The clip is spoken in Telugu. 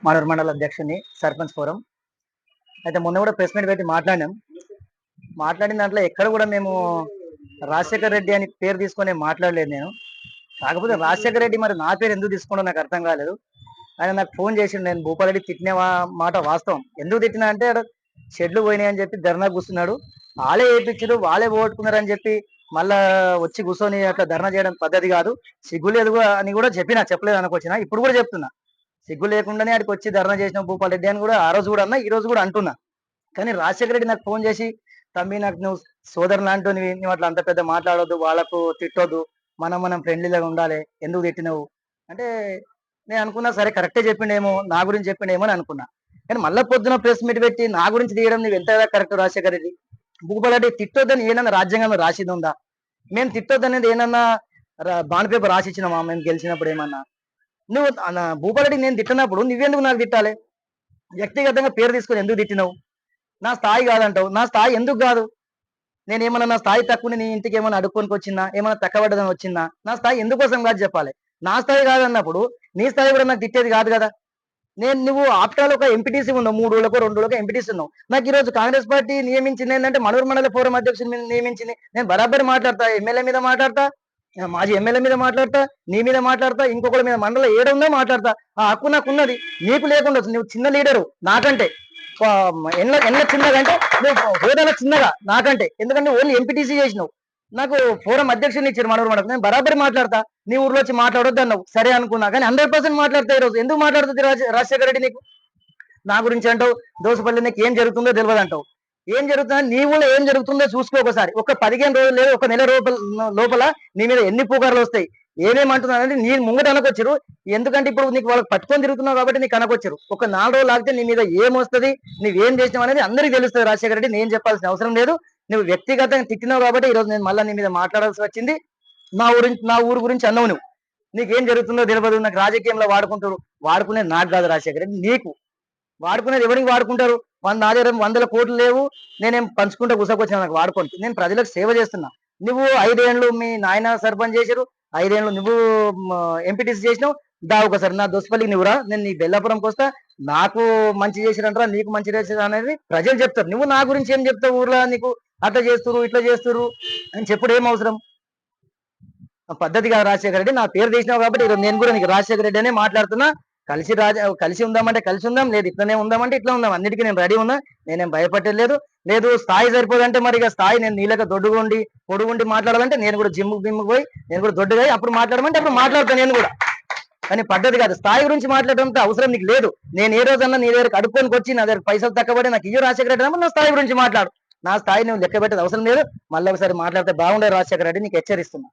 మానూరు మండల అధ్యక్షుని సర్పంచ్ ఫోరం. అయితే మొన్న కూడా ప్రెస్ మీట్ పెట్టి మాట్లాడినాం. మాట్లాడిన దాంట్లో ఎక్కడ కూడా మేము రాజశేఖర్ రెడ్డి అని పేరు తీసుకొని మాట్లాడలేదు నేను. కాకపోతే రాజశేఖర్ రెడ్డి మరి నా పేరు ఎందుకు తీసుకున్నాడో నాకు అర్థం కాలేదు. ఆయన నాకు ఫోన్ చేసిండు, నేను భూపాలరెడ్డి తిట్టిన మాట వాస్తవం. ఎందుకు తిట్టినా అంటే షెడ్లు పోయినాయి అని చెప్పి ధర్నా కూర్చున్నాడు, వాళ్ళే వేయించారు, వాళ్ళే ఓట్టుకున్నారు అని చెప్పి మళ్ళా వచ్చి కూర్చొని అట్లా ధర్నా చేయడం పద్ధతి కాదు, సిగ్గు లేదు అని కూడా చెప్పినా, చెప్పలేదు అనుకొచ్చినా. ఇప్పుడు కూడా చెప్తున్నా, సిగ్గు లేకుండానే ఆడికి వచ్చి ధర్నా చేసిన భూపాల్ రెడ్డి అని కూడా ఆ రోజు కూడా అన్నా, ఈ రోజు కూడా అంటున్నా. కానీ రాజశేఖర రెడ్డి నాకు ఫోన్ చేసి, తమ్మి నాకు నువ్వు సోదరు లాంటి నువ్వు అట్లా అంత పెద్ద మాట్లాడొద్దు, వాళ్ళకు తిట్టొద్దు, మనం ఫ్రెండ్లీగా ఉండాలి, ఎందుకు తిట్టినవు అంటే నేను అనుకున్నా సరే కరెక్టే చెప్పిండేమో, నా గురించి చెప్పిండేమో అని అనుకున్నా. కానీ మళ్ళీ పొద్దున ప్రెస్ మీట్ పెట్టి నా గురించి తీయడం నువ్వు ఎంత కరెక్ట్ రాజశేఖర రెడ్డి? భూపాల్ రెడ్డి తిట్టొద్దని ఏదన్నా రాజ్యాంగంలో రాసింది ఉందా? మేము తిట్టొద్దనేది ఏమన్నా బాండ్ పేపర్ రాసి ఇచ్చినామా మేము గెలిచినప్పుడు? ఏమన్నా నువ్వు భూపాల్ రెడ్డి నేను తిట్టినప్పుడు నువ్వెందుకు నాకు తిట్టాలి? వ్యక్తిగతంగా పేరు తీసుకొని ఎందుకు తిట్టినావు? నా స్థాయి కాదంటావు. నా స్థాయి ఎందుకు కాదు? నేనేమన్నా నా స్థాయి తక్కువ నీ ఇంటికి ఏమైనా అడుక్కోనికి వచ్చిందా, ఏమైనా తక్కువడ్డదని వచ్చిందా? నా స్థాయి ఎందుకోసం కాదు చెప్పాలి. నా స్థాయి కాదన్నప్పుడు నీ స్థాయి కూడా నాకు తిట్టేది కాదు కదా. నువ్వు ఆప్టాల్ ఒక ఎంపీటీసీ ఉన్నావు, 3 రోజులకు 2 రోజులకు ఎంపీటీసీ ఉన్నావు. నాకు ఈ రోజు కాంగ్రెస్ పార్టీ నియమించింది ఏంటంటే మనూరు మండల ఫోరం అధ్యక్షుని మీద నియమించింది. నేను బరాబరి మాట్లాడతా, ఎమ్మెల్యే మీద మాట్లాడతా, మాజీ ఎమ్మెల్యే మీద మాట్లాడతా, నీ మీద మాట్లాడతా, ఇంకొకరి మీద మండల ఏడుందో మాట్లాడతా. ఆ హక్కు నాకు ఉన్నది, నీకు లేకుండా. నువ్వు చిన్న లీడరు నాకంటే, ఎన్న చిన్నగా అంటే నువ్వు హోదాలో చిన్నగా నాకంటే, ఎందుకంటే ఓన్లీ ఎంపీటీసీ చేసినావు. నాకు ఫోరం అధ్యక్షుని ఇచ్చారు మనూరు మండలం. నేను బరాబరి మాట్లాడతా, నీ ఊర్లో వచ్చి మాట్లాడొద్దు అన్నావు, సరే అనుకున్నా. కానీ 100% మాట్లాడతా. ఈ రోజు ఎందుకు మాట్లాడుతుంది రాజశేఖర రెడ్డి నీకు? నా గురించి అంటావు, దోసపల్లి నీకు ఏం జరుగుతుందో తెలియదు అంటావు. ఏం జరుగుతుందో నీ ఊళ్ళో ఏం జరుగుతుందో చూసుకో ఒకసారి. ఒక 15 రోజులు లేదు, ఒక నెల లోపల నీ మీద ఎన్ని పుకార్లు వస్తాయి, ఏమేమంటున్నానంటే నీ ముంగట అనకొచ్చారు. ఎందుకంటే ఇప్పుడు నీకు వాళ్ళకి పట్టుకొని తిరుగుతున్నావు కాబట్టి నీకు అనకొచ్చారు. ఒక 4 రోజులు ఆగితే నీ మీద ఏమొస్తుంది, నువ్వేం చేసినావు అనేది అందరికీ తెలుస్తుంది రాజశేఖర రెడ్డి. నేను చెప్పాల్సిన అవసరం లేదు. నువ్వు వ్యక్తిగతంగా తిట్టినావు కాబట్టి ఈ రోజు నేను మళ్ళీ నీ మీద మాట్లాడాల్సి వచ్చింది. నా ఊరు గురించి అన్నావు నువ్వు. నీకేం జరుగుతుందో తెలియదు. నాకు రాజకీయంలో వాడుకుంటారు, వాడుకునేది నాకు కాదు రాజశేఖర రెడ్డి, నీకు. వాడుకునేది ఎవరికి వాడుకుంటారు? 100 కోట్లు లేవు, నేనేం పంచుకుంటా గుసకొచ్చిన నాకు వాడుకోండి. నేను ప్రజలకు సేవ చేస్తున్నా. నువ్వు 5 ఏళ్ళు మీ నాయన సర్పంచ్ చేశారు, 5 ఏళ్ళు నువ్వు ఎంపీటీసీ చేసినావు. ఒకసారి నా దోసపల్లికి నువ్వురా, నేను నీ బెల్లాపురంకి వస్తా, నాకు మంచి చేసిరంటారా, నీకు మంచి చేసిరా అనేది ప్రజలు చెప్తారు. నువ్వు నా గురించి ఏం చెప్తావు? ఊర్లో నీకు అట్లా చేస్తురు, ఇట్లా చేస్తురు అని చెప్పుడు ఏం అవసరం? పద్ధతి కాదు రాజశేఖర రెడ్డి. నా పేరు తీసినావు కాబట్టి ఈరోజు నేను కూడా నీకు రాజశేఖర రెడ్డి అనే మాట్లాడుతున్నా. కలిసి ఉందామంటే కలిసి ఉందాం, లేదు ఇట్లనే ఉందామంటే ఇట్లా ఉందాం. అన్నిటికీ నేను రెడీ ఉన్నా, నేనేం భయపట్టలేదు. లేదు స్థాయి సరిపోదంటే మరి ఇక స్థాయి నేను నీళ్ళక దొడ్డుగుండి పొడుగుండి మాట్లాడాలంటే నేను కూడా జిమ్ము పోయి నేను కూడా దొడ్డుగా అప్పుడు మాట్లాడమంటే అప్పుడు మాట్లాడతాను నేను కూడా. కానీ పద్ధతి కాదు. స్థాయి గురించి మాట్లాడడంతో అవసరం నీకు లేదు. నేను ఏ రోజన్నా నీ దగ్గరకు అడుక్కోనికి వచ్చి నా దగ్గర పైసలు తక్కబడి నాకు ఇయ్యో రాజశేఖర రెడ్డి నా స్థాయి గురించి మాట్లాడు. నా స్థాయి నువ్వు లెక్క పెట్టేది అవసరం లేదు. మళ్ళీ ఒకసారి మాట్లాడితే బాగుండే రాజశేఖర రెడ్డి, నీకు హెచ్చరిస్తున్నా.